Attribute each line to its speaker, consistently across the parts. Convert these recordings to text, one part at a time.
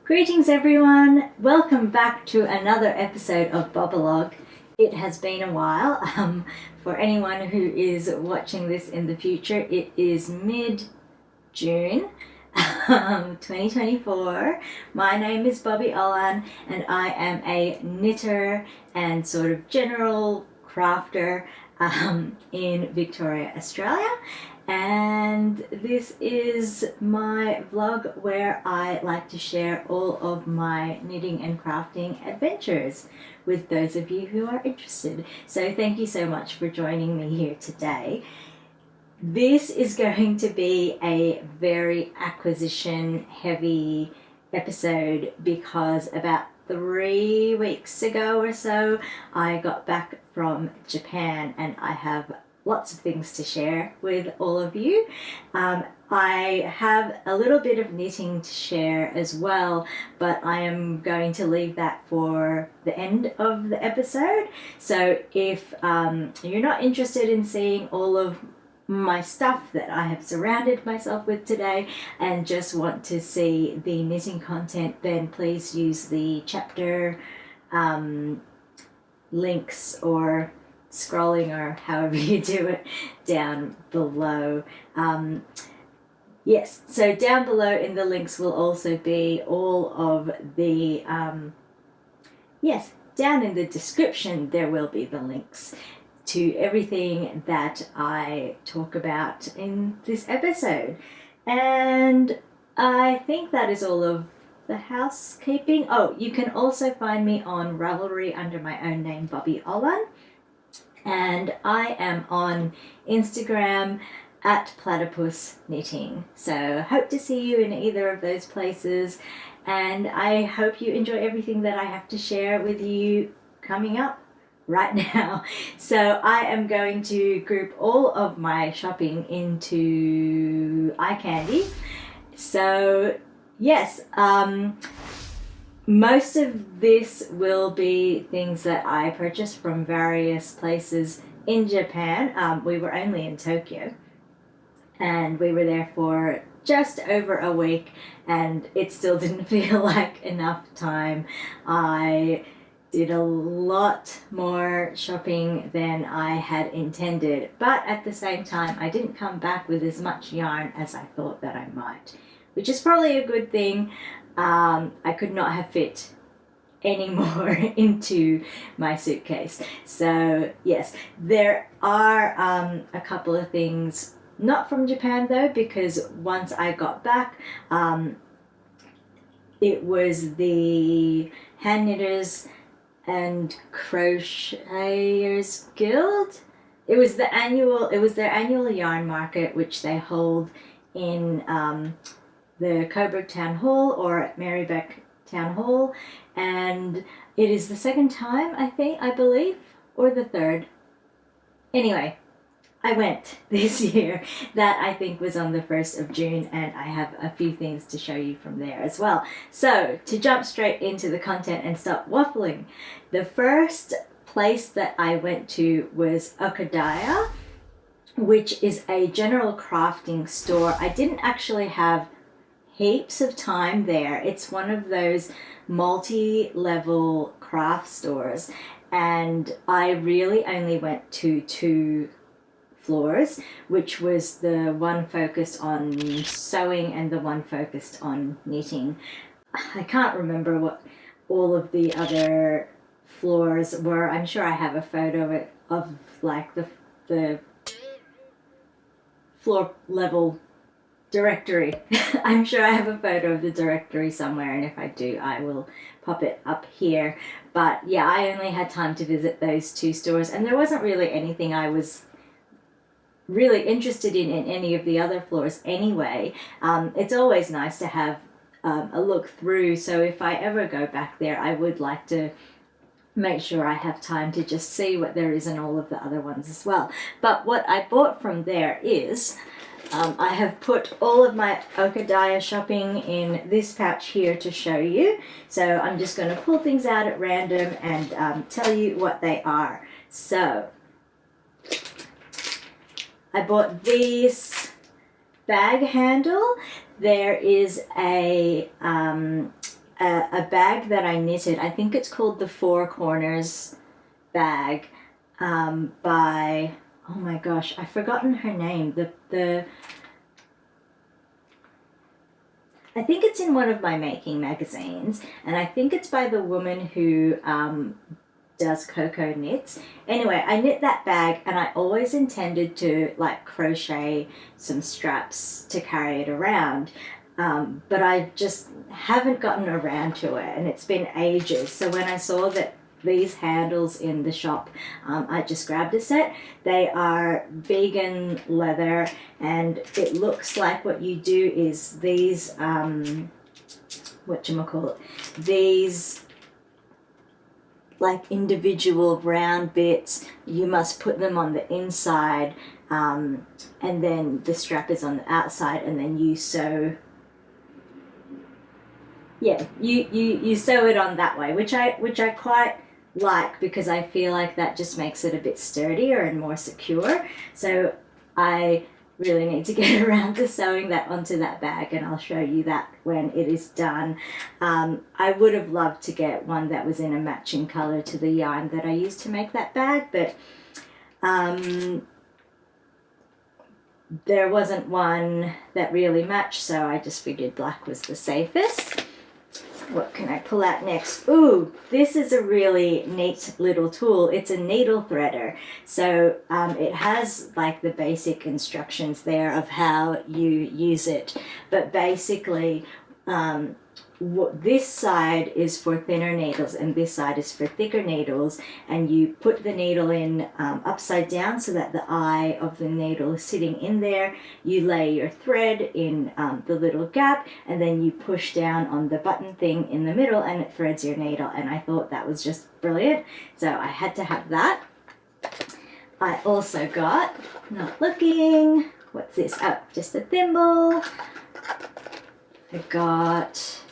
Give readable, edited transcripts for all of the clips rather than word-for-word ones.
Speaker 1: Greetings everyone, welcome back to another episode of Bobolog. It has been a while. For anyone who is watching this in the future, it is mid-June 2024. My name is Bobolog and I am a knitter and sort of general crafter in Victoria, Australia. And this is my vlog where I like to share all of my knitting and crafting adventures with those of you who are interested. So thank you so much for joining me here today. This is going to be a very acquisition heavy episode because about 3 weeks ago or so I got back from Japan and I have lots of things to share with all of you. I have a little bit of knitting to share as well, but I am going to leave that for the end of the episode. So if you're not interested in seeing all of my stuff that I have surrounded myself with today and just want to see the knitting content, then please use the chapter links or scrolling or however you do it down below. Yes, so down below in the links will also be all of the yes, down in the description there will be the links to everything that I talk about in this episode. And I think that is all of the housekeeping. Oh, you can also find me on Ravelry under my own name, Bobolog. And I am on Instagram at Platypus Knitting. So hope to see you in either of those places. And I hope you enjoy everything that I have to share with you coming up right now. So I am going to group all of my shopping into eye candy. So yes, most of this will be things that I purchased from various places in Japan. We were only in Tokyo and we were there for just over a week and it still didn't feel like enough time. I did a lot more shopping than I had intended, but at the same time I didn't come back with as much yarn as I thought that I might, which is probably a good thing. I could not have fit any more into my suitcase. So yes, there are a couple of things, not from Japan though, because once I got back, it was the Hand Knitters and Crocheters Guild. It was their annual yarn market, which they hold in the Coburg Town Hall or at Marybeck Town Hall, and it is the second time I believe, or the third. Anyway, I went this year. That I think was on the 1st of June, and I have a few things to show you from there as well. So to jump straight into the content and stop waffling, the first place that I went to was Okadaya, which is a general crafting store. I didn't actually have heaps of time there. It's one of those multi-level craft stores, and I really only went to 2 floors, which was the one focused on sewing and the one focused on knitting. I can't remember what all of the other floors were. I'm sure I have a photo of like the floor level directory. I'm sure I have a photo of the directory somewhere, and if I do I will pop it up here. But yeah, I only had time to visit those 2 stores, and there wasn't really anything I was really interested in any of the other floors anyway. It's always nice to have a look through, so if I ever go back there I would like to make sure I have time to just see what there is in all of the other ones as well. But what I bought from there is I have put all of my Okadaya shopping in this pouch here to show you. So I'm just going to pull things out at random and tell you what they are. So I bought this bag handle. There is a a bag that I knitted. I think it's called the Four Corners bag, by, oh my gosh, I've forgotten her name. I think it's in one of my making magazines, and I think it's by the woman who does Coco Knits. Anyway, I knit that bag, and I always intended to like crochet some straps to carry it around, but I just haven't gotten around to it, and it's been ages. So when I saw that these handles in the shop, I just grabbed a set. They are vegan leather, and it looks like what you do is these these like individual round bits, you must put them on the inside, and then the strap is on the outside, and then you sew, yeah, you sew it on that way, which I quite like, because I feel like that just makes it a bit sturdier and more secure. So I really need to get around to sewing that onto that bag, and I'll show you that when it is done. I would have loved to get one that was in a matching color to the yarn that I used to make that bag, but there wasn't one that really matched, so I just figured black was the safest. What can I pull out next? Ooh, this is a really neat little tool. It's a needle threader. So it has like the basic instructions there of how you use it. But basically, this side is for thinner needles and this side is for thicker needles, and you put the needle in upside down so that the eye of the needle is sitting in there. You lay your thread in the little gap, and then you push down on the button thing in the middle and it threads your needle, and I thought that was just brilliant, so I had to have that. I also got, not looking, what's this? Oh, just a thimble. I got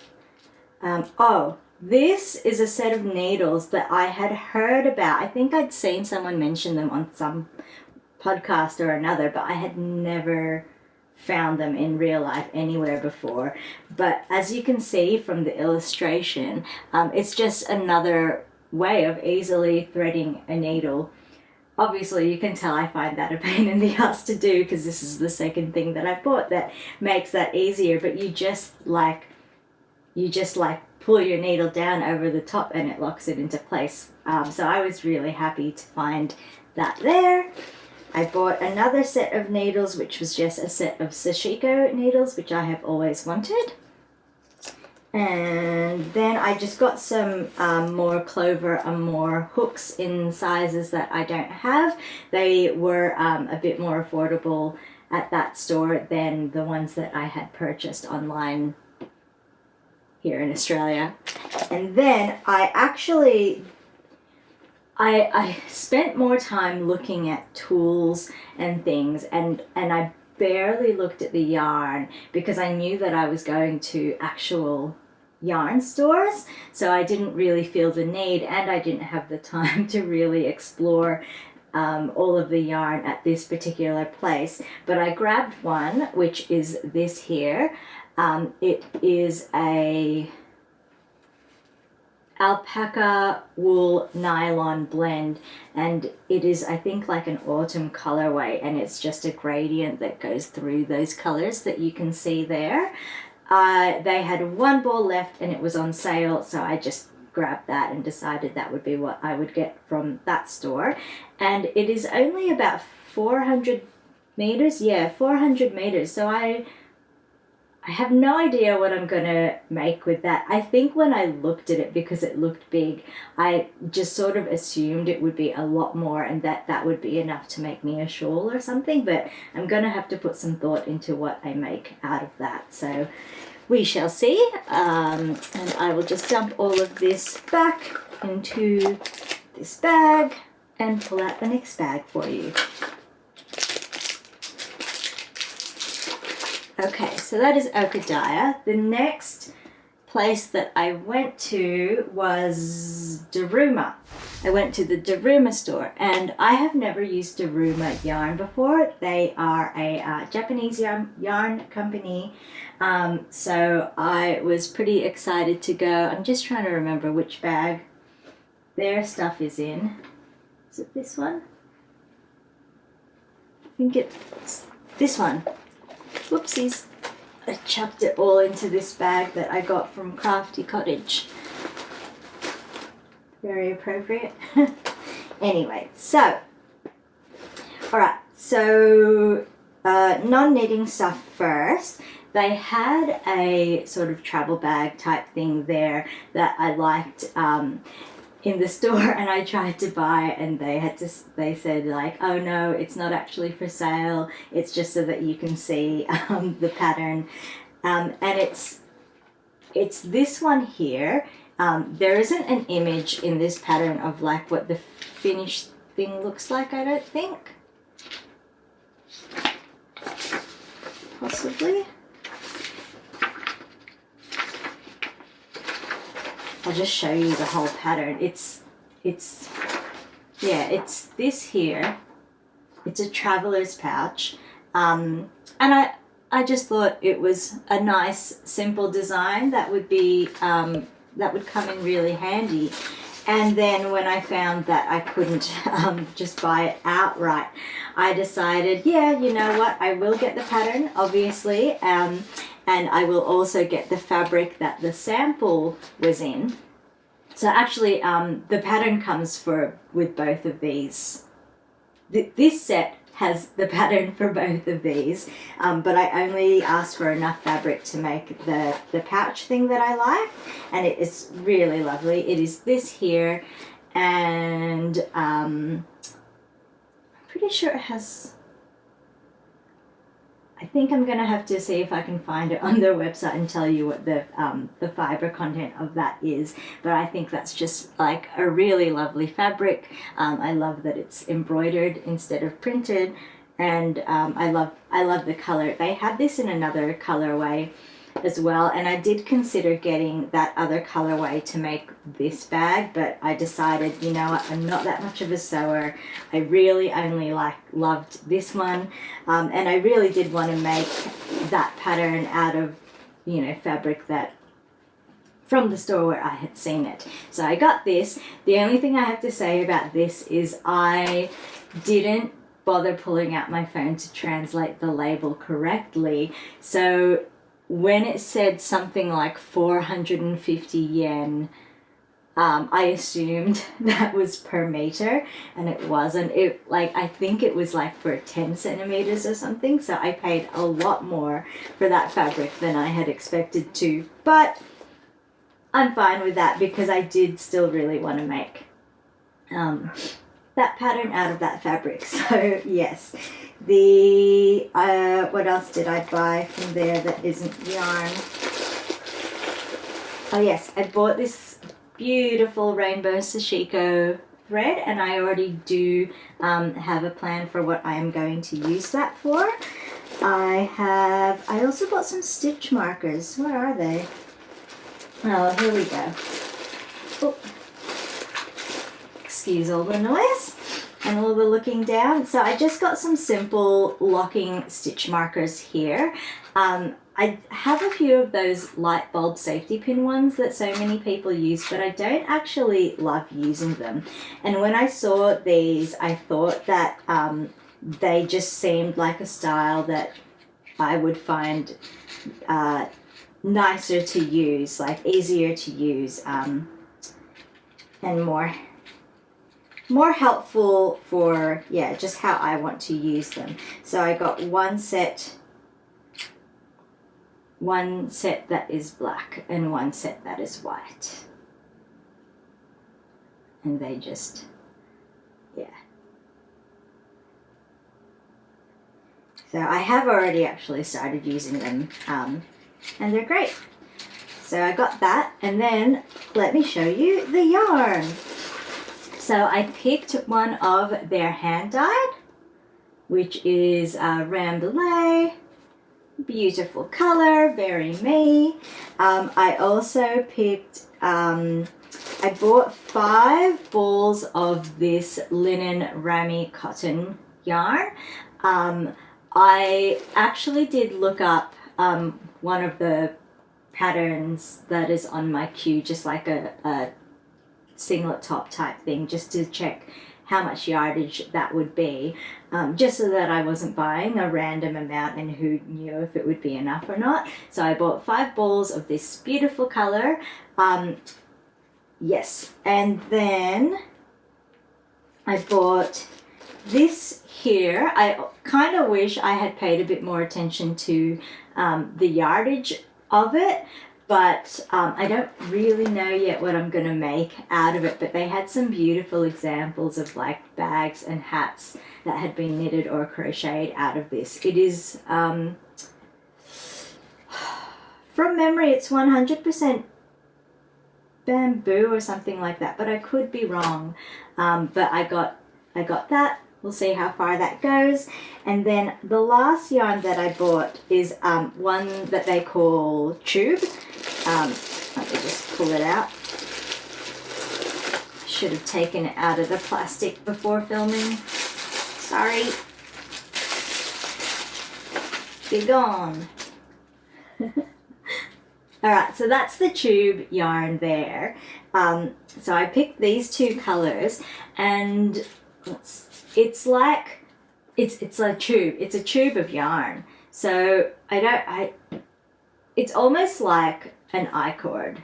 Speaker 1: this is a set of needles that I had heard about. I think I'd seen someone mention them on some podcast or another, but I had never found them in real life anywhere before. But as you can see from the illustration, it's just another way of easily threading a needle. Obviously, you can tell I find that a pain in the ass to do, because this is the second thing that I bought that makes that easier, but you just pull your needle down over the top and it locks it into place. So I was really happy to find that there. I bought another set of needles, which was just a set of sashiko needles, which I have always wanted. And then I just got some more clover and more hooks in sizes that I don't have. They were a bit more affordable at that store than the ones that I had purchased online here in Australia. And then I spent more time looking at tools and things, and I barely looked at the yarn because I knew that I was going to actual yarn stores, so I didn't really feel the need, and I didn't have the time to really explore all of the yarn at this particular place. But I grabbed one, which is this here. It is a alpaca wool nylon blend, and it is, I think, like an autumn colorway, and it's just a gradient that goes through those colors that you can see there. They had one ball left and it was on sale, so I just grabbed that and decided that would be what I would get from that store. And it is only about 400 meters. Yeah, 400 meters. So I have no idea what I'm gonna make with that. I think when I looked at it, because it looked big, I just sort of assumed it would be a lot more and that would be enough to make me a shawl or something, but I'm gonna have to put some thought into what I make out of that. So we shall see. And I will just dump all of this back into this bag and pull out the next bag for you. Okay, so that is Okadaya. The next place that I went to was Daruma. I went to the Daruma store, and I have never used Daruma yarn before. They are a Japanese yarn company, so I was pretty excited to go. I'm just trying to remember which bag their stuff is in. Is it this one? I think it's this one. Whoopsies. I chucked it all into this bag that I got from Crafty Cottage. Very appropriate. Anyway, so, alright, so non-knitting stuff first. They had a sort of travel bag type thing there that I liked in the store, and I tried to buy, and they said like, oh no, it's not actually for sale, it's just so that you can see the pattern, and it's this one here. There isn't an image in this pattern of like what the finished thing looks like, I don't think. Possibly. I'll just show you the whole pattern. It's this here. It's a traveler's pouch, and I just thought it was a nice simple design that would be that would come in really handy. And then when I found that I couldn't just buy it outright, I decided, yeah, you know what, I will get the pattern, obviously, and I will also get the fabric that the sample was in. So actually, the pattern comes with both of these. This set has the pattern for both of these, but I only asked for enough fabric to make the pouch thing that I like, and it is really lovely. It is this here, and I'm pretty sure it has, I think I'm going to have to see if I can find it on their website and tell you what the fibre content of that is. But I think that's just like a really lovely fabric. I love that it's embroidered instead of printed, and I love the colour. They had this in another colourway as well, and I did consider getting that other colorway to make this bag, but I decided, you know what, I'm not that much of a sewer. I really only loved this one, and I really did want to make that pattern out of, you know, fabric that from the store where I had seen it. So I got this. The only thing I have to say about this is I didn't bother pulling out my phone to translate the label correctly, so when it said something like 450 yen, I assumed that was per meter, and it wasn't. I think it was like for 10 centimeters or something, so I paid a lot more for that fabric than I had expected to, but I'm fine with that because I did still really want to make that pattern out of that fabric. So yes, what else did I buy from there that isn't yarn? Oh yes, I bought this beautiful rainbow sashiko thread, and I already do have a plan for what I am going to use that for. I also bought some stitch markers. Where are they? Oh, here we go. Oh. Excuse all the noise and all the looking down. So I just got some simple locking stitch markers here. I have a few of those light bulb safety pin ones that so many people use, but I don't actually love using them. And when I saw these, I thought that they just seemed like a style that I would find nicer to use, like easier to use, and more helpful for, yeah, just how I want to use them. So I got one set that is black and one set that is white, and they just, yeah. So I have already actually started using them, and they're great. So I got that, and then let me show you the yarn. So I picked one of their hand dyed, which is Rambouillet, beautiful color, very me. I also picked, I bought 5 balls of this linen ramie cotton yarn. I actually did look up one of the patterns that is on my queue, just like a singlet top type thing, just to check how much yardage that would be, just so that I wasn't buying a random amount and who knew if it would be enough or not. So I bought 5 balls of this beautiful color. Yes, and then I bought this here. I kind of wish I had paid a bit more attention to the yardage of it, but I don't really know yet what I'm gonna make out of it. But they had some beautiful examples of like bags and hats that had been knitted or crocheted out of this. It is, from memory, it's 100% bamboo or something like that, but I could be wrong. But I got that. We'll see how far that goes. And then the last yarn that I bought is one that they call tube. Let me just pull it out. Should have taken it out of the plastic before filming. Sorry. Be gone. Alright, so that's the tube yarn there. So I picked these 2 colors, and it's like it's a tube. It's a tube of yarn. So it's almost like an I-cord.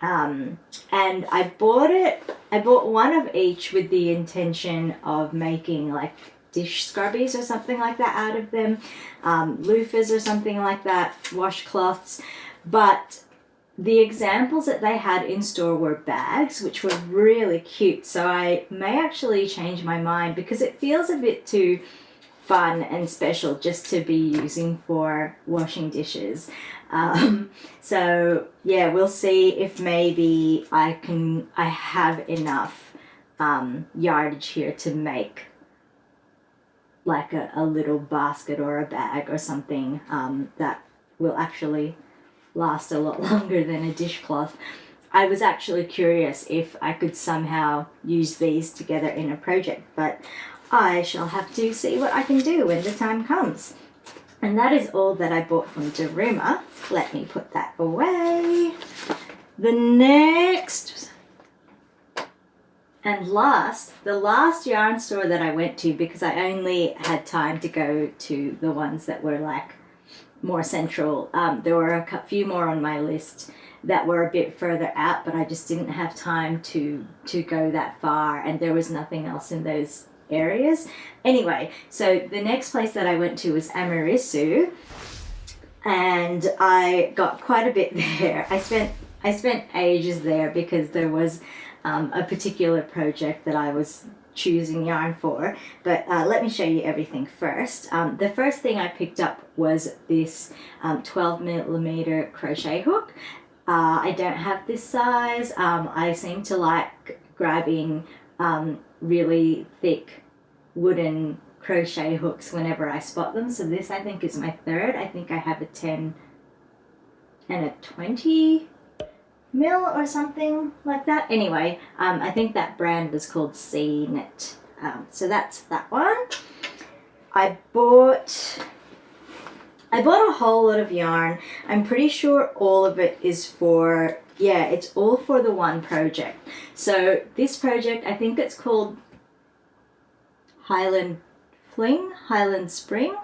Speaker 1: And I bought one of each with the intention of making like dish scrubbies or something like that out of them, loofahs or something like that, washcloths. But the examples that they had in store were bags, which were really cute. So I may actually change my mind, because it feels a bit too fun and special just to be using for washing dishes. So yeah, we'll see if maybe I have enough yardage here to make like a little basket or a bag or something that will actually last a lot longer than a dishcloth. I was actually curious if I could somehow use these together in a project, but I shall have to see what I can do when the time comes. And that is all that I bought from Daruma. Let me put that away. The next and the last yarn store that I went to, because I only had time to go to the ones that were like more central. There were a few more on my list that were a bit further out, but I just didn't have time to go that far, and there was nothing else in those areas. Anyway, so the next place that I went to was Amarisu, and I got quite a bit there. I spent ages there because there was a particular project that I was choosing yarn for, but let me show you everything first. The first thing I picked up was this 12mm crochet hook. I don't have this size. I seem to like grabbing really thick wooden crochet hooks whenever I spot them, so this I think is my third. I think I have a 10 and a 20 mil or something like that. Anyway, I think that brand was called C-Knit. So that's that one. I bought a whole lot of yarn. I'm pretty sure all of it is for, yeah, it's all for the one project. So this project, I think it's called Highland Spring.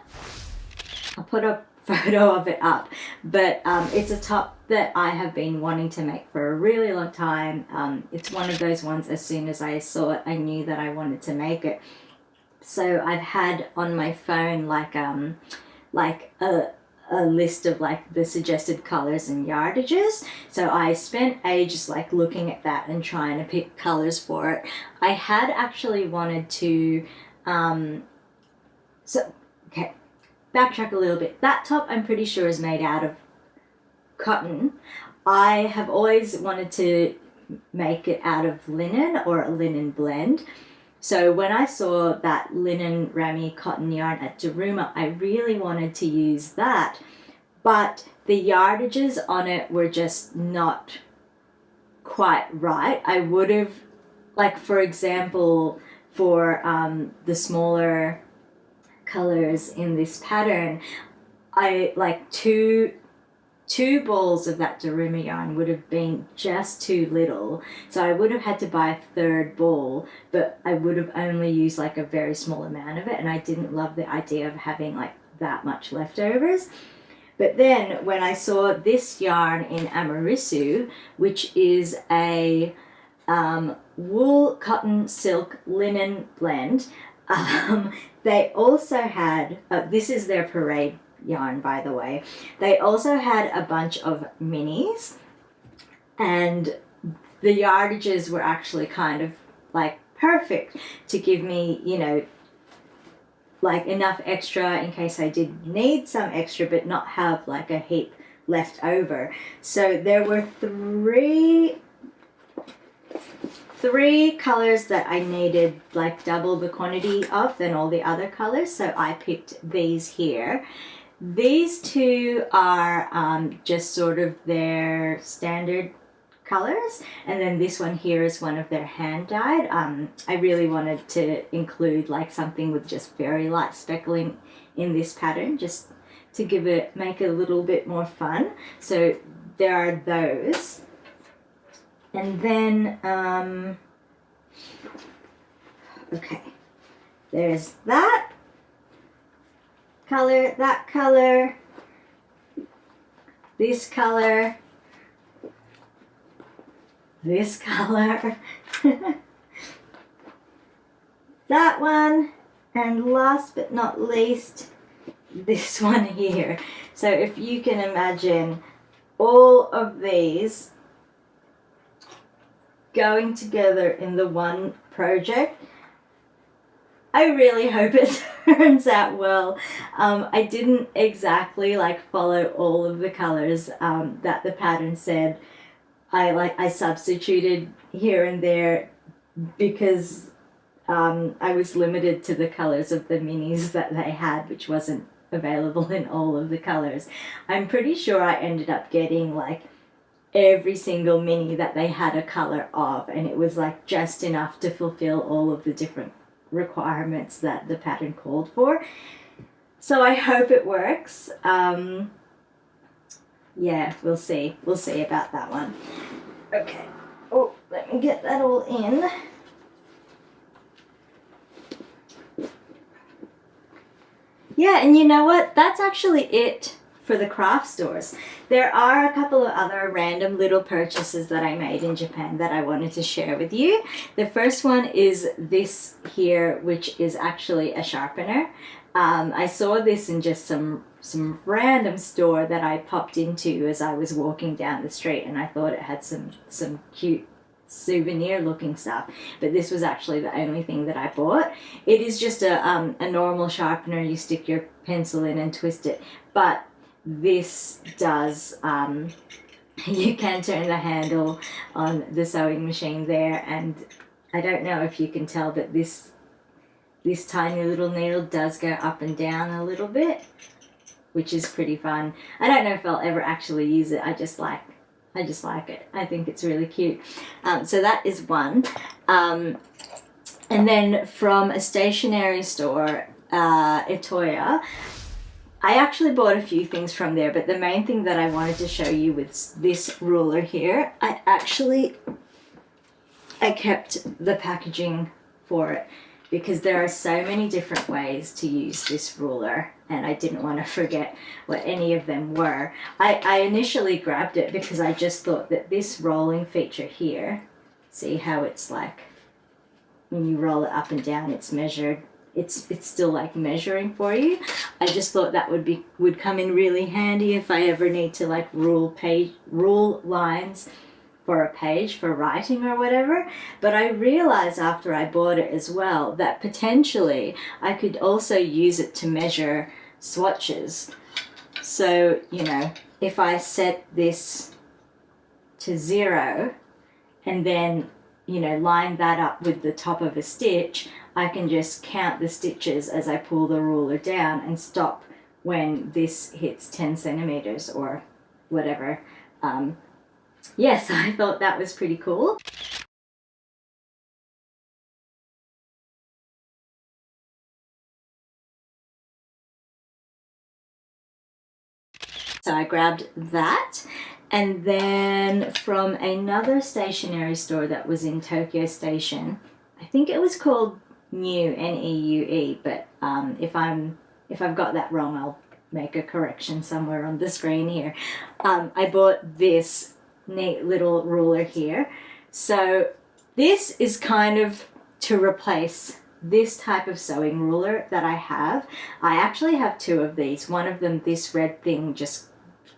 Speaker 1: I'll put a photo of it up, but it's a top that I have been wanting to make for a really long time. It's one of those ones, as soon as I saw it, I knew that I wanted to make it. So I've had on my phone like a list of like the suggested colors and yardages. So I spent ages like looking at that and trying to pick colors for it. I had actually wanted to okay, backtrack a little bit. That top I'm pretty sure is made out of cotton. I have always wanted to make it out of linen or a linen blend. So when I saw that linen ramie cotton yarn at Daruma, I really wanted to use that, but the yardages on it were just not quite right. I would have, like for example, for the smaller colors in this pattern, I like two balls of that Daruma yarn would have been just too little, so I would have had to buy a third ball, but I would have only used like a very small amount of it, and I didn't love the idea of having like that much leftovers. But then when I saw this yarn in Amarisu, which is a wool, cotton, silk, linen blend, they also had, this is their parade yarn, by the way. They also had a bunch of minis, and the yardages were actually kind of like perfect to give me, you know, like enough extra in case I did need some extra, but not have like a heap left over. So there were three colors that I needed like double the quantity of than all the other colors, so I picked these here. These two are just sort of their standard colors, and then this one here is one of their hand dyed. I really wanted to include like something with just very light speckling in this pattern, just to make it a little bit more fun. So there are those, and then okay, there's that color, that color, this color, this color, that one, and last but not least, this one here. So if you can imagine all of these going together in the one project, I really hope it turns out well. I didn't exactly like follow all of the colors that the pattern said. I substituted here and there because I was limited to the colors of the minis that they had, which wasn't available in all of the colors. I'm pretty sure I ended up getting like every single mini that they had a color of, and it was like just enough to fulfill all of the different requirements that the pattern called for. So I hope it works. Yeah, we'll see about that one. Okay, oh, let me get that all in. Yeah, and you know what, that's actually it for the craft stores. There are a couple of other random little purchases that I made in Japan that I wanted to share with you. The first one is this here, which is actually a sharpener. I saw this in just some random store that I popped into as I was walking down the street, and I thought it had some cute souvenir looking stuff, but this was actually the only thing that I bought. It is just a normal sharpener. You stick your pencil in and twist it, but this does you can turn the handle on the sewing machine there, and I don't know if you can tell, but this tiny little needle does go up and down a little bit, which is pretty fun. I don't know if I'll ever actually use it. I just like it. I think it's really cute. So that is one. And then from a stationery store, Itoya, I actually bought a few things from there, but the main thing that I wanted to show you was this ruler here. I kept the packaging for it because there are so many different ways to use this ruler, and I didn't want to forget what any of them were. I initially grabbed it because I just thought that this rolling feature here, see how it's like when you roll it up and down, it's measured. It's still like measuring for you. I just thought that would come in really handy if I ever need to like rule lines for a page for writing or whatever. But I realized after I bought it as well that potentially I could also use it to measure swatches. So, you know, if I set this to 0 and then you know, line that up with the top of a stitch, I can just count the stitches as I pull the ruler down and stop when this hits 10 centimeters or whatever. Yes, I thought that was pretty cool. So I grabbed that, and then from another stationery store that was in Tokyo Station, I think it was called New, N-E-U-E, but if I've got that wrong, I'll make a correction somewhere on the screen here. I bought this neat little ruler here. So this is kind of to replace this type of sewing ruler that I have. I actually have two of these. One of them, this red thing just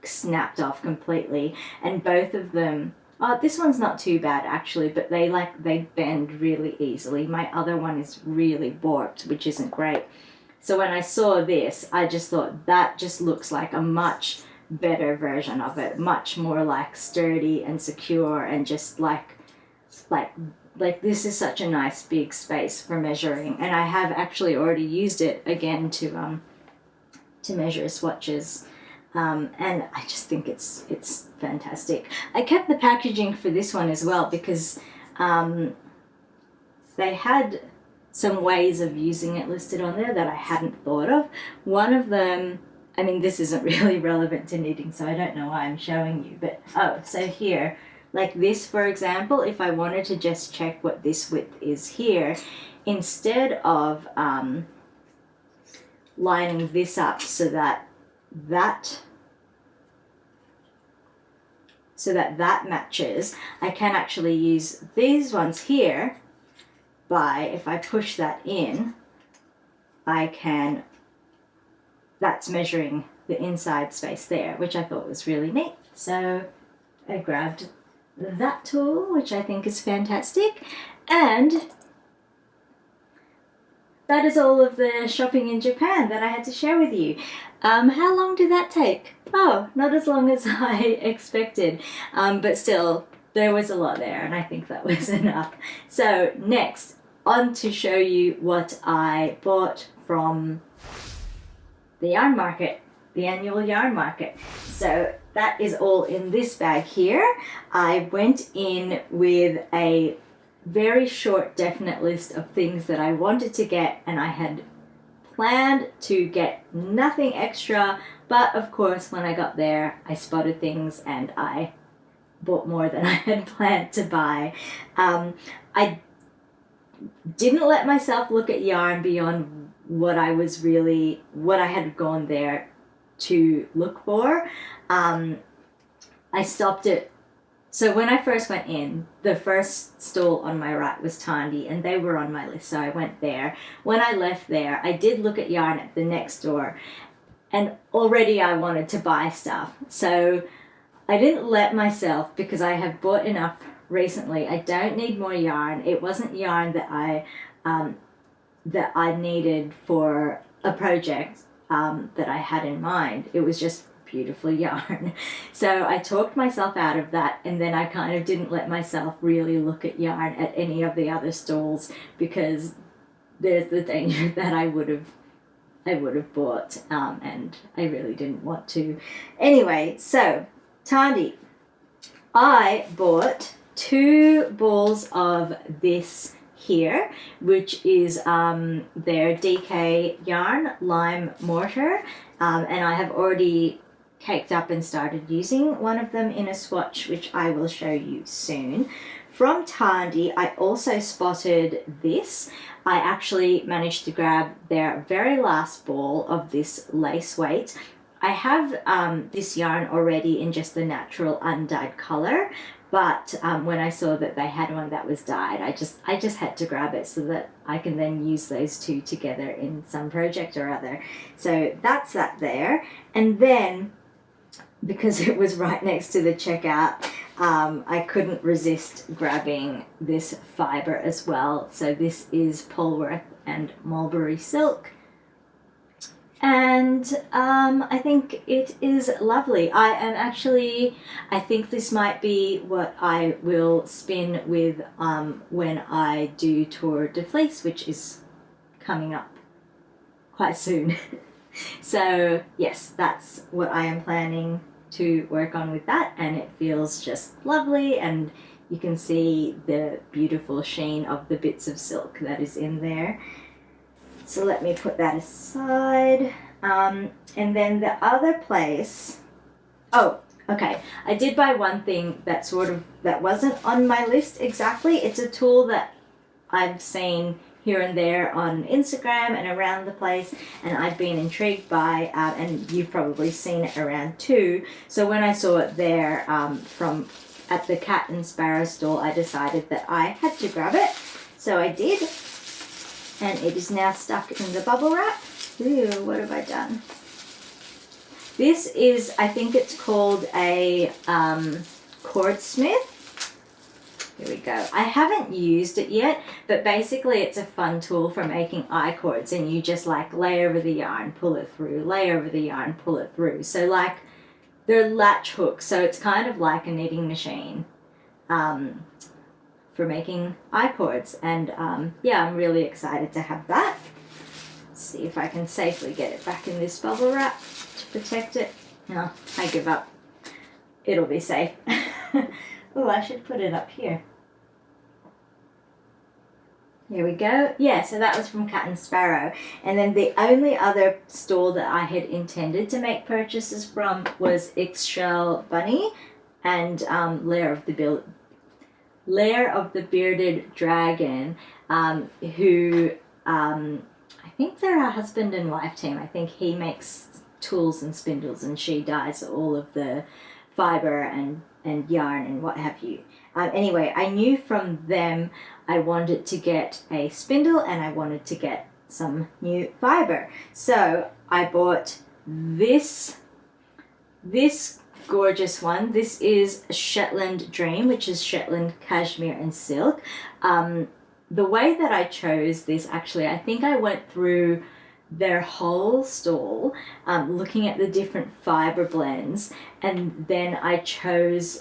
Speaker 1: snapped off completely, and both of them, this one's not too bad actually, but they bend really easily. My other one is really warped, which isn't great. So when I saw this, I just thought that just looks like a much better version of it, much more like sturdy and secure, and just like this is such a nice big space for measuring. And I have actually already used it again to measure swatches. And I just think it's fantastic. I kept the packaging for this one as well because they had some ways of using it listed on there that I hadn't thought of. One of them, I mean, this isn't really relevant to knitting, so I don't know why I'm showing you, but so here, like this for example, if I wanted to just check what this width is here, instead of lining this up so that matches, I can actually use these ones here by, if I push that in, that's measuring the inside space there, which I thought was really neat. So I grabbed that tool, which I think is fantastic. And that is all of the shopping in Japan that I had to share with you. How long did that take? Oh, not as long as I expected, but still, there was a lot there, and I think that was enough. So next, on to show you what I bought from the yarn market, the annual yarn market. So that is all in this bag here. I went in with a very short, definite list of things that I wanted to get, and I had planned to get nothing extra, but of course when I got there I spotted things and I bought more than I had planned to buy. I didn't let myself look at yarn beyond what I had gone there to look for. I stopped at, so when I first went in, the first stall on my right was Tarndie, and they were on my list, so I went there. When I left there, I did look at yarn at the next door, and already I wanted to buy stuff. So I didn't let myself, because I have bought enough recently. I don't need more yarn. It wasn't yarn that I needed for a project that I had in mind. It was just beautiful yarn. So I talked myself out of that, and then I kind of didn't let myself really look at yarn at any of the other stalls, because there's the danger that I would have bought, and I really didn't want to. Anyway, so Tarndie, I bought 2 balls of this here, which is their DK yarn lime mortar, and I have already caked up and started using one of them in a swatch, which I will show you soon. From Tarndie, I also spotted this. I actually managed to grab their very last ball of this lace weight. I have this yarn already in just the natural undyed color, but when I saw that they had one that was dyed, I just had to grab it so that I can then use those two together in some project or other. So that's that there. And then, because it was right next to the checkout, I couldn't resist grabbing this fibre as well. So this is Polworth and Mulberry Silk. And I think it is lovely. I think this might be what I will spin with when I do Tour de Fleece, which is coming up quite soon. So yes, that's what I am planning to work on with that, and it feels just lovely, and you can see the beautiful sheen of the bits of silk that is in there. So let me put that aside. And then the other place, oh, okay. I did buy one thing that wasn't on my list exactly. It's a tool that I've seen here and there on Instagram and around the place, and I've been intrigued by, and you've probably seen it around too. So when I saw it there at the Cat and Sparrow stall, I decided that I had to grab it. So I did. And it is now stuck in the bubble wrap. Ooh, what have I done? This is, I think it's called a cordsmith. Here we go. I haven't used it yet, but basically it's a fun tool for making I-cords, and you just like lay over the yarn, pull it through, lay over the yarn, pull it through. So like they're latch hooks, so it's kind of like a knitting machine. For making I-cords, and yeah, I'm really excited to have that. Let's see if I can safely get it back in this bubble wrap to protect it. No, I give up. It'll be safe. Oh, I should put it up here. Here we go. Yeah, so that was from Cat and Sparrow. And then the only other store that I had intended to make purchases from was Eggshell Bunny and Lair of the Bearded Dragon, who I think they're a husband and wife team. I think he makes tools and spindles and she dyes all of the fibre and yarn and what have you. Anyway, I knew from them I wanted to get a spindle and I wanted to get some new fibre. So I bought this gorgeous one. This is Shetland Dream, which is Shetland cashmere and silk. The way that I chose this, actually, I think I went through their whole stall looking at the different fibre blends, and then I chose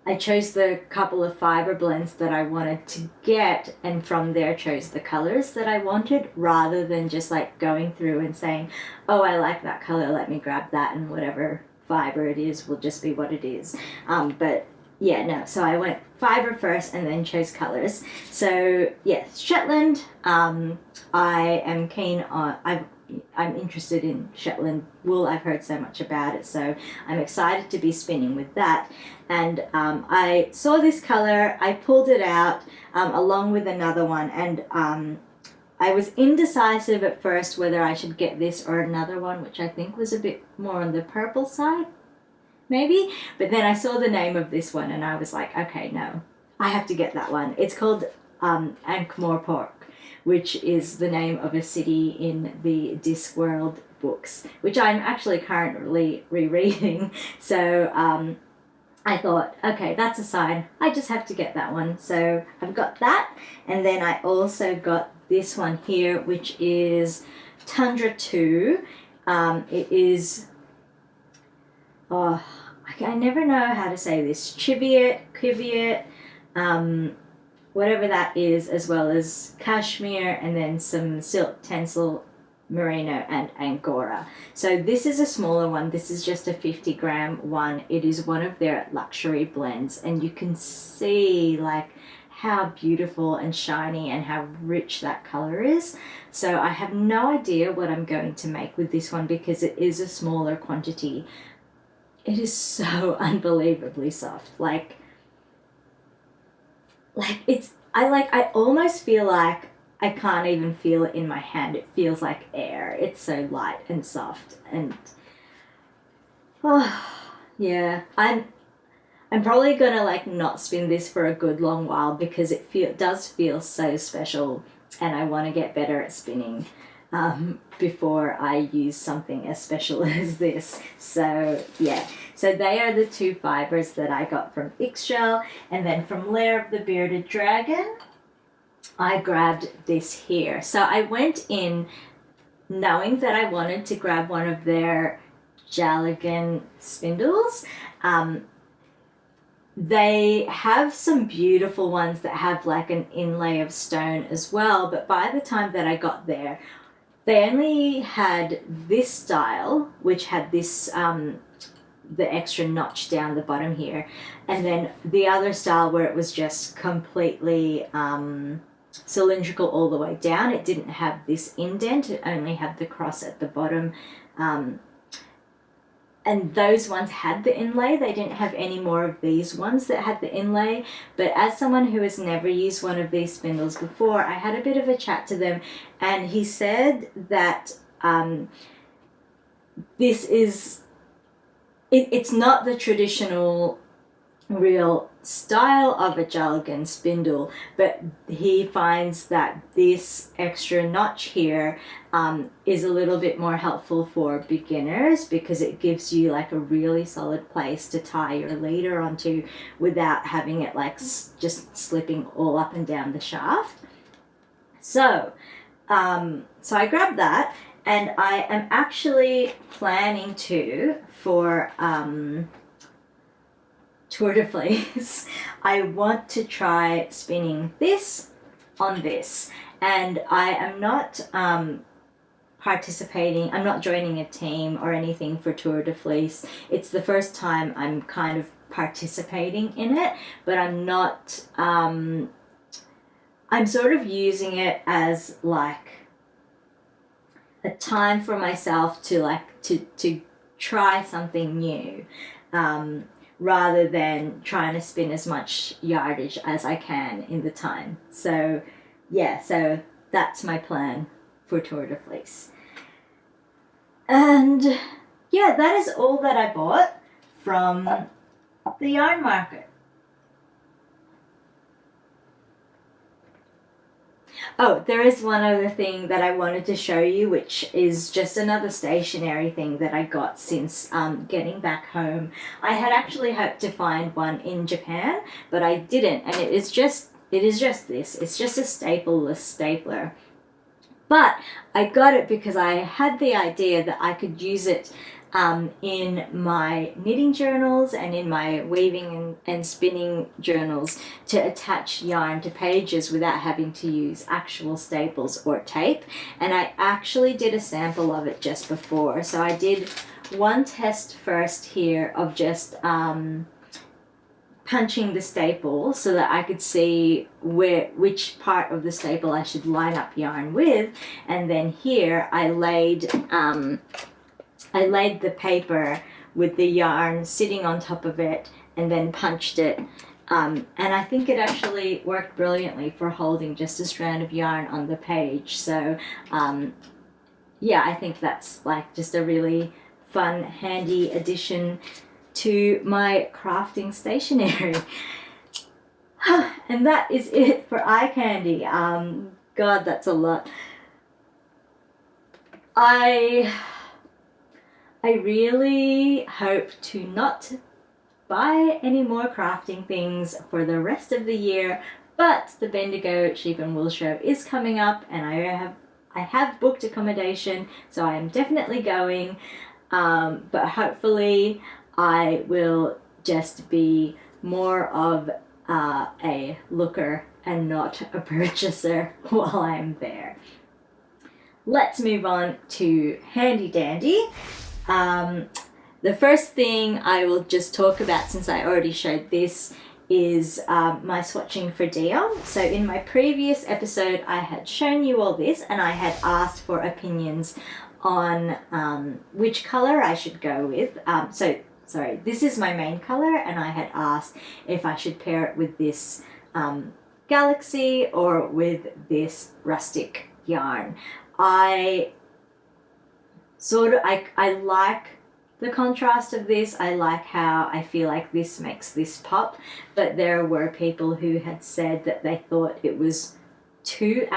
Speaker 1: the couple of fibre blends that I wanted to get, and from there chose the colors that I wanted, rather than just like going through and saying, oh, I like that color, let me grab that, and whatever fibre it is will just be what it is. But yeah, no, so I went fibre first and then chose colors. So yes, Shetland, I am keen on, I'm interested in Shetland wool. I've heard so much about it, so I'm excited to be spinning with that. And I saw this color, I pulled it out along with another one, and I was indecisive at first whether I should get this or another one, which I think was a bit more on the purple side, maybe. But then I saw the name of this one and I was like, okay, no, I have to get that one. It's called Ankh-Morpork, which is the name of a city in the Discworld books, which I'm actually currently rereading. So I thought, okay, that's a sign. I just have to get that one. So I've got that. And then I also got this one here, which is Tundra 2. It is, oh, I never know how to say this. Cheviot, whatever that is, as well as cashmere, and then some silk, tencel, merino, and angora. So this is a smaller one. This is just a 50-gram one. It is one of their luxury blends, and you can see like how beautiful and shiny and how rich that color is. So I have no idea what I'm going to make with this one because it is a smaller quantity. It is so unbelievably soft. Like it's, I almost feel like I can't even feel it in my hand. It feels like air. It's so light and soft, and oh yeah, I'm probably gonna like not spin this for a good long while because it does feel so special, and I want to get better at spinning before I use something as special as this. So yeah, so they are the two fibres that I got from Eggshell, and then from Lair of the Bearded Dragon I grabbed this here. So I went in knowing that I wanted to grab one of their Jalagan spindles. They have some beautiful ones that have like an inlay of stone as well, but by the time that I got there, they only had this style, which had this the extra notch down the bottom here, and then the other style where it was just completely cylindrical all the way down. It didn't have this indent, it only had the cross at the bottom, and those ones had the inlay. They didn't have any more of these ones that had the inlay. But as someone who has never used one of these spindles before, I had a bit of a chat to them, and he said that this is, it's not the traditional real style of a Jalagan spindle, but he finds that this extra notch here is a little bit more helpful for beginners, because it gives you like a really solid place to tie your leader onto without having it like just slipping all up and down the shaft. So I grabbed that, and I am actually planning to, for Tour de Fleece, I want to try spinning this on this, and I am not participating, I'm not joining a team or anything for Tour de Fleece. It's the first time I'm kind of participating in it, but I'm not, I'm sort of using it as like a time for myself to like to try something new, rather than trying to spin as much yardage as I can in the time. So yeah, so that's my plan for Tour de Fleece. And yeah, that is all that I bought from the yarn market. Oh, there is one other thing that I wanted to show you, which is just another stationery thing that I got since getting back home. I had actually hoped to find one in Japan, but I didn't, and it is just this. It's just a stapleless stapler. But I got it because I had the idea that I could use it in my knitting journals and in my weaving and spinning journals to attach yarn to pages without having to use actual staples or tape. And I actually did a sample of it just before. So I did one test first here of just punching the staple so that I could see which part of the staple I should line up yarn with, and then here I laid the paper with the yarn sitting on top of it and then punched it, and I think it actually worked brilliantly for holding just a strand of yarn on the page. So yeah, I think that's like just a really fun, handy addition to my crafting stationery. And that is it for eye candy. God, that's a lot. I really hope to not buy any more crafting things for the rest of the year, but the Bendigo Sheep and Wool Show is coming up, and I have booked accommodation, so I am definitely going, but hopefully I will just be more of a looker and not a purchaser while I'm there. Let's move on to handy dandy. The first thing I will just talk about, since I already showed this, is my swatching for Dione. So in my previous episode I had shown you all this, and I had asked for opinions on which color I should go with. Sorry, this is my main color, and I had asked if I should pair it with this Galaxy or with this rustic yarn. I like the contrast of this. I like how I feel like this makes this pop, but there were people who had said that they thought it was too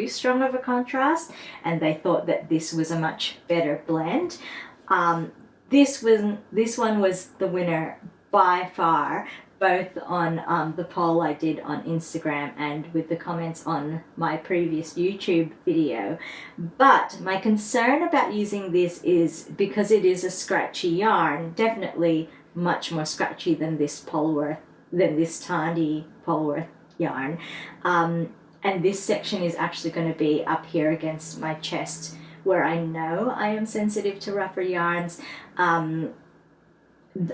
Speaker 1: strong of a contrast, and they thought that this was a much better blend. This one was the winner by far, both on the poll I did on Instagram and with the comments on my previous YouTube video. But my concern about using this is because it is a scratchy yarn, definitely much more scratchy than this Tarndie Polworth yarn. And this section is actually going to be up here against my chest, where I know I am sensitive to rougher yarns.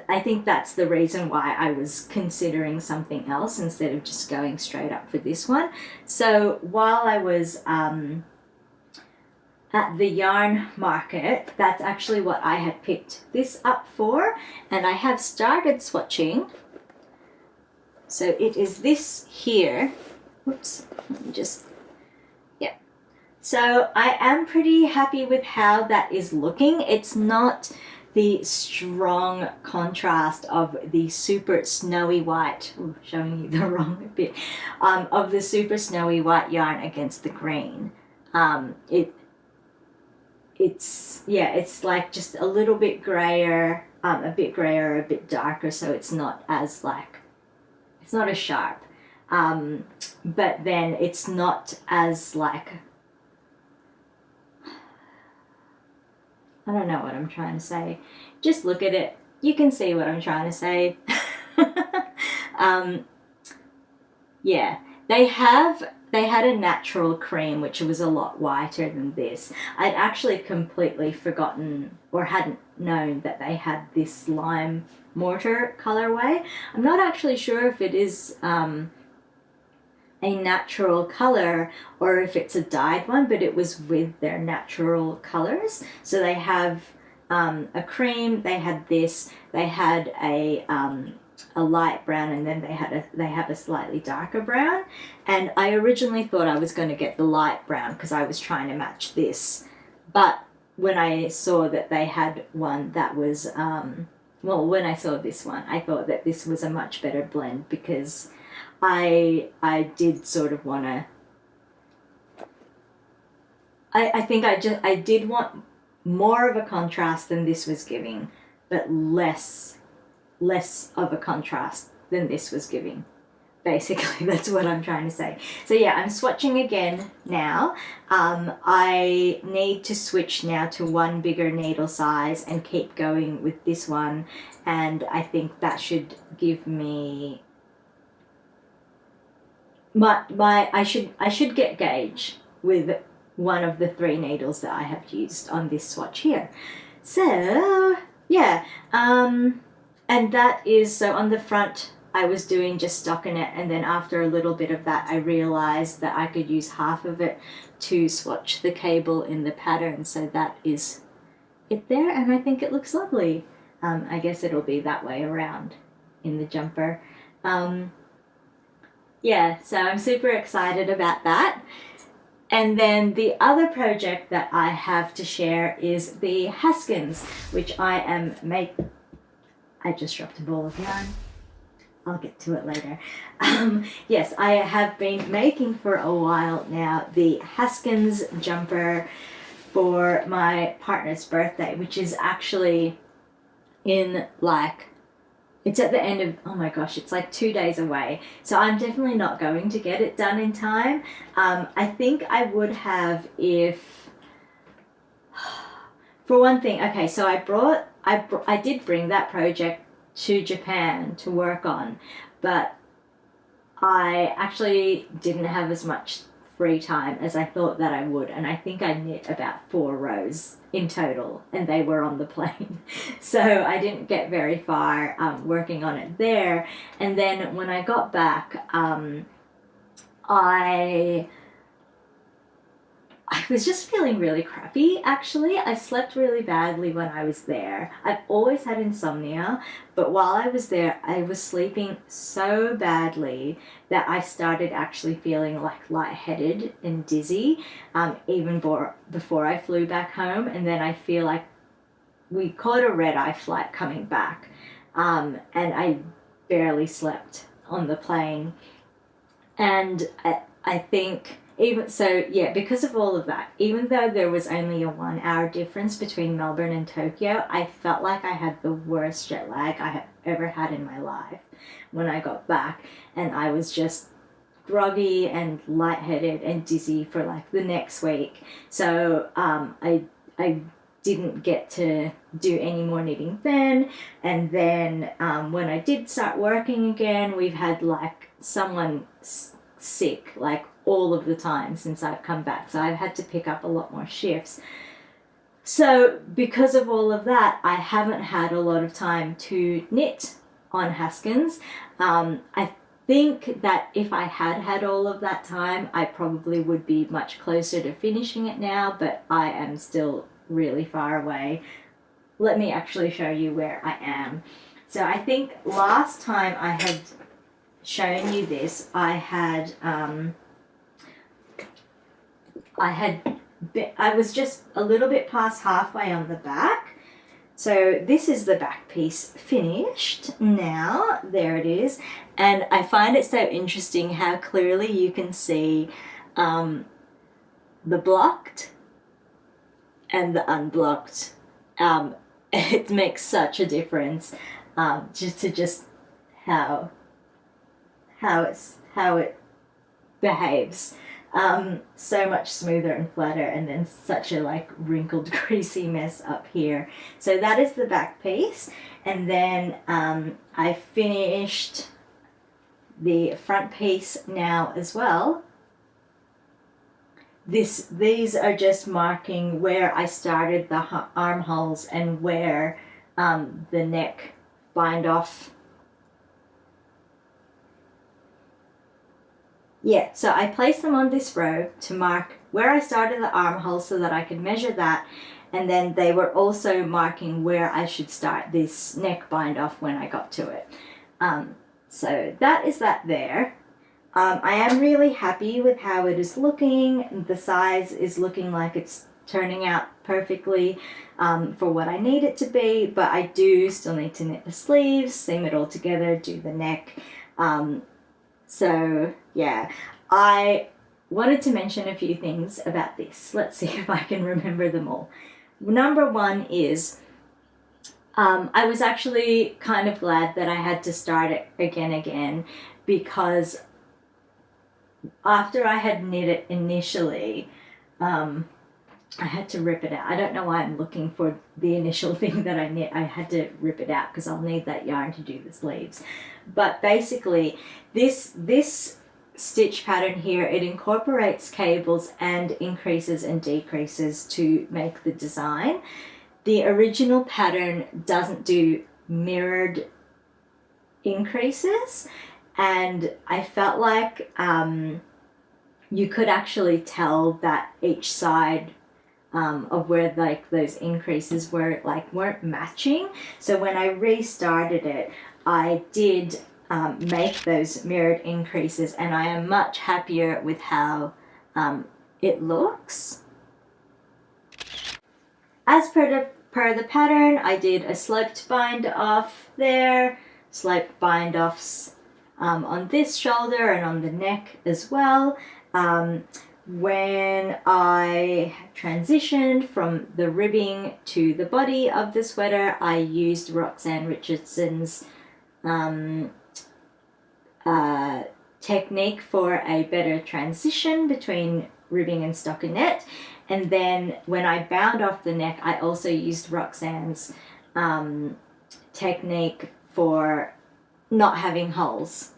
Speaker 1: I think that's the reason why I was considering something else instead of just going straight up for this one. So while I was at the yarn market, that's actually what I had picked this up for, and I have started swatching. So it is this here. Whoops, let me just, yeah. So I am pretty happy with how that is looking. It's not the strong contrast of the super snowy white, showing you the wrong bit, of the super snowy white yarn against the green. It's like just a little bit grayer, a bit darker, so it's not as like, it's not as sharp, but then it's not as like, I don't know what I'm trying to say. Just look at it. You can see what I'm trying to say. Yeah, they had a natural cream which was a lot whiter than this. I'd actually completely forgotten or hadn't known that they had this lime mortar colorway. I'm not actually sure if it is a natural color or if it's a dyed one, but it was with their natural colors. So they have a cream, they had this, they had a light brown, and then they have a slightly darker brown. And I originally thought I was going to get the light brown because I was trying to match this, but when I saw that they had one that was when I saw this one, I thought that this was a much better blend, because I did sort of want to, I think I did want more of a contrast than this was giving, but less of a contrast than this was giving. Basically, that's what I'm trying to say. So yeah, I'm swatching again now. I need to switch now to one bigger needle size and keep going with this one, and I think that should give me I should get gauge with one of the 3 needles that I have used on this swatch here. So yeah, and that is, so on the front I was doing just stockinette, and then after a little bit of that I realized that I could use half of it to swatch the cable in the pattern. So that is it there, and I think it looks lovely. I guess it'll be that way around in the jumper. Yeah, so I'm super excited about that. And then the other project that I have to share is the Haskins, which I am I just dropped a ball of yarn. I'll get to it later. Yes, I have been making for a while now the Haskins jumper for my partner's birthday, which is actually in like, it's at the end of, oh my gosh, it's like 2 days away. So I'm definitely not going to get it done in time. I think I would have if, for one thing, okay, so I did bring that project to Japan to work on, but I actually didn't have as much free time as I thought that I would, and I think I knit about 4 rows in total, and they were on the plane. So I didn't get very far working on it there. And then when I got back, I was just feeling really crappy, actually. I slept really badly when I was there. I've always had insomnia, but while I was there, I was sleeping so badly that I started actually feeling like lightheaded and dizzy, even before I flew back home. And then I feel like we caught a red-eye flight coming back, and I barely slept on the plane. And I think even so, yeah, because of all of that, even though there was only a 1 hour difference between Melbourne and Tokyo, I felt like I had the worst jet lag I have ever had in my life when I got back, and I was just groggy and lightheaded and dizzy for like the next week. So I didn't get to do any more knitting then. And then when I did start working again, we've had like someone sick like all of the time since I've come back. So I've had to pick up a lot more shifts. So because of all of that, I haven't had a lot of time to knit on Haskins. I think that if I had had all of that time, I probably would be much closer to finishing it now, but I am still really far away. Let me actually show you where I am. So I think last time I had shown you this, I was just a little bit past halfway on the back. So this is the back piece finished now. There it is. And I find it so interesting how clearly you can see the blocked and the unblocked. It makes such a difference just how it behaves. So much smoother and flatter, and then such a like wrinkled greasy mess up here. So that is the back piece, and then I finished the front piece now as well. These are just marking where I started the armholes and where the neck bind off. Yeah, so I placed them on this row to mark where I started the armhole so that I could measure that, and then they were also marking where I should start this neck bind off when I got to it. So that is that there. I am really happy with how it is looking. The size is looking like it's turning out perfectly for what I need it to be, but I do still need to knit the sleeves, seam it all together, do the neck. So yeah, I wanted to mention a few things about this. Let's see if I can remember them all. Number one is I was actually kind of glad that I had to start it again because after I had knit it initially, I had to rip it out. I don't know why I'm looking for the initial thing that I knit. I had to rip it out because I'll need that yarn to do the sleeves. But basically, this stitch pattern here, it incorporates cables and increases and decreases to make the design. The original pattern doesn't do mirrored increases, and I felt like you could actually tell that each side of where like those increases weren't matching. So when I restarted it, I did make those mirrored increases, and I am much happier with how it looks. As per the pattern, I did a sloped bind off there, sloped bind offs on this shoulder and on the neck as well. When I transitioned from the ribbing to the body of the sweater, I used Roxanne Richardson's technique for a better transition between ribbing and stockinette. And then when I bound off the neck, I also used Roxanne's technique for not having holes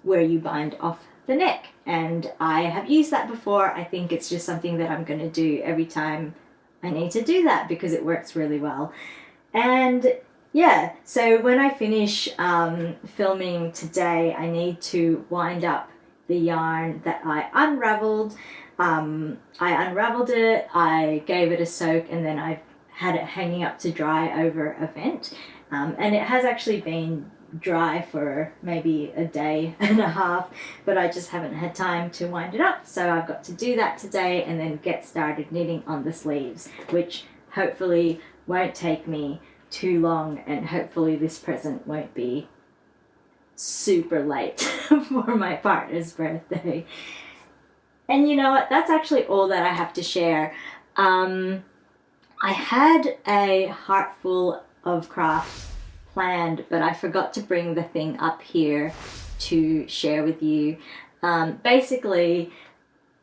Speaker 1: where you bind off the neck. And I have used that before. I think it's just something that I'm going to do every time I need to do that because it works really well. And yeah, so when I finish filming today, I need to wind up the yarn that I unraveled. I unraveled it, I gave it a soak, and then I've had it hanging up to dry over a vent. And it has actually been dry for maybe a day and a half, but I just haven't had time to wind it up. So I've got to do that today and then get started knitting on the sleeves, which hopefully won't take me too long, and hopefully this present won't be super late for my partner's birthday. And you know what? That's actually all that I have to share. I had a heart full of craft planned, but I forgot to bring the thing up here to share with you. Basically,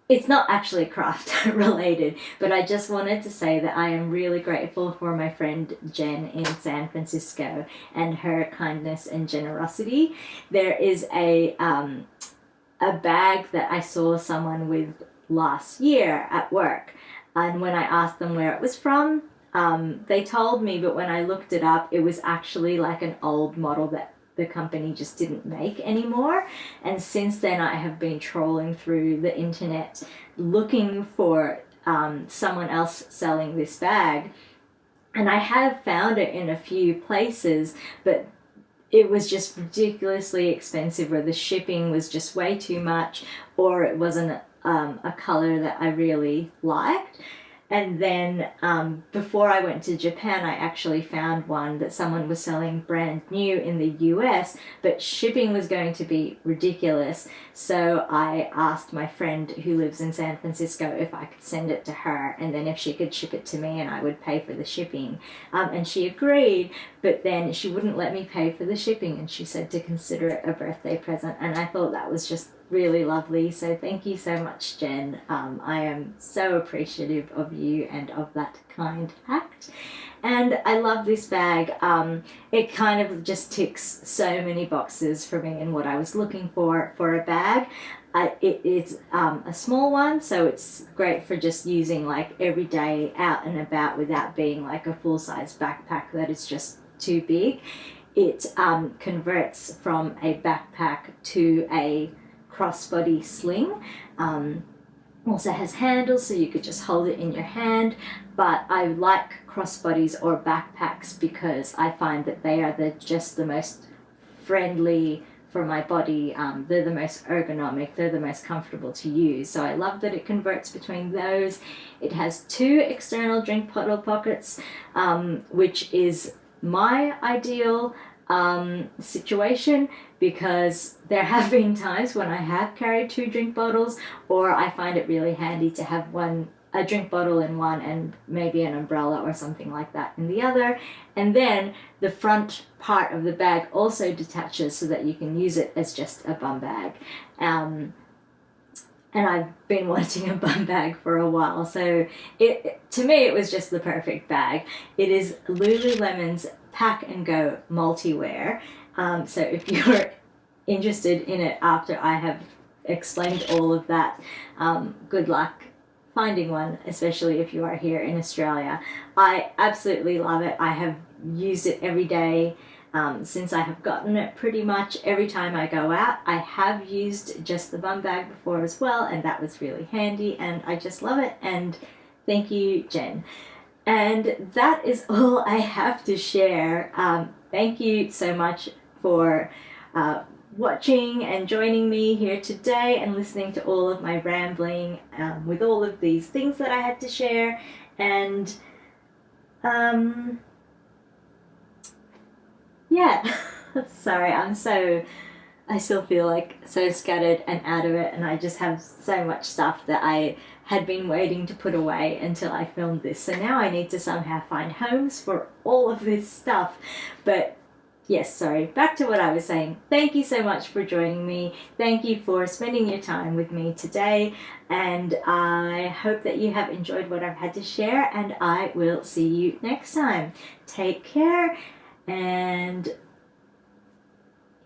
Speaker 1: it's not actually craft related, but I just wanted to say that I am really grateful for my friend Jen in San Francisco and her kindness and generosity. There is a bag that I saw someone with last year at work, and when I asked them where it was from, they told me, but when I looked it up, it was actually like an old model that the company just didn't make anymore. And since then I have been trolling through the internet looking for someone else selling this bag, and I have found it in a few places, but it was just ridiculously expensive, or the shipping was just way too much, or it wasn't a color that I really liked. And then before I went to Japan, I actually found one that someone was selling brand new in the US, but shipping was going to be ridiculous. So I asked my friend who lives in San Francisco if I could send it to her, and then if she could ship it to me and I would pay for the shipping. And she agreed, but then she wouldn't let me pay for the shipping, and she said to consider it a birthday present. And I thought that was just really lovely. So thank you so much, Jen. I am so appreciative of you and of that kind act. And I love this bag. It kind of just ticks so many boxes for me and what I was looking for a bag. It is a small one, so it's great for just using like every day out and about without being like a full-size backpack that is just too big. It converts from a backpack to a crossbody sling. Also has handles, so you could just hold it in your hand, but I like crossbodies or backpacks because I find that they are just the most friendly for my body. They're the most ergonomic, they're the most comfortable to use, so I love that it converts between those. It has 2 external drink bottle pockets, which is my ideal situation, because there have been times when I have carried 2 drink bottles, or I find it really handy to have a drink bottle in one and maybe an umbrella or something like that in the other. And then the front part of the bag also detaches so that you can use it as just a bum bag. And I've been wanting a bum bag for a while, so to me it was just the perfect bag. It is Lululemon's Pack and Go multi-wear. So if you're interested in it after I have explained all of that, good luck finding one, especially if you are here in Australia. I absolutely love it. I have used it every day since I have gotten it. Pretty much every time I go out. I have used just the bum bag before as well, and that was really handy, and I just love it. And thank you, Jen. And that is all I have to share. Thank you so much for watching and joining me here today and listening to all of my rambling with all of these things that I had to share. And yeah, sorry, I still feel like so scattered and out of it, and I just have so much stuff that I had been waiting to put away until I filmed this. So now I need to somehow find homes for all of this stuff. But yes, sorry, back to what I was saying. Thank you so much for joining me. Thank you for spending your time with me today. And I hope that you have enjoyed what I've had to share, and I will see you next time. Take care, and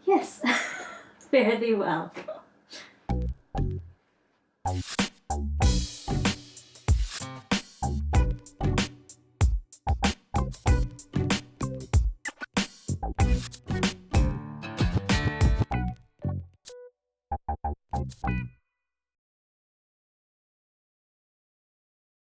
Speaker 1: yes, fare thee well.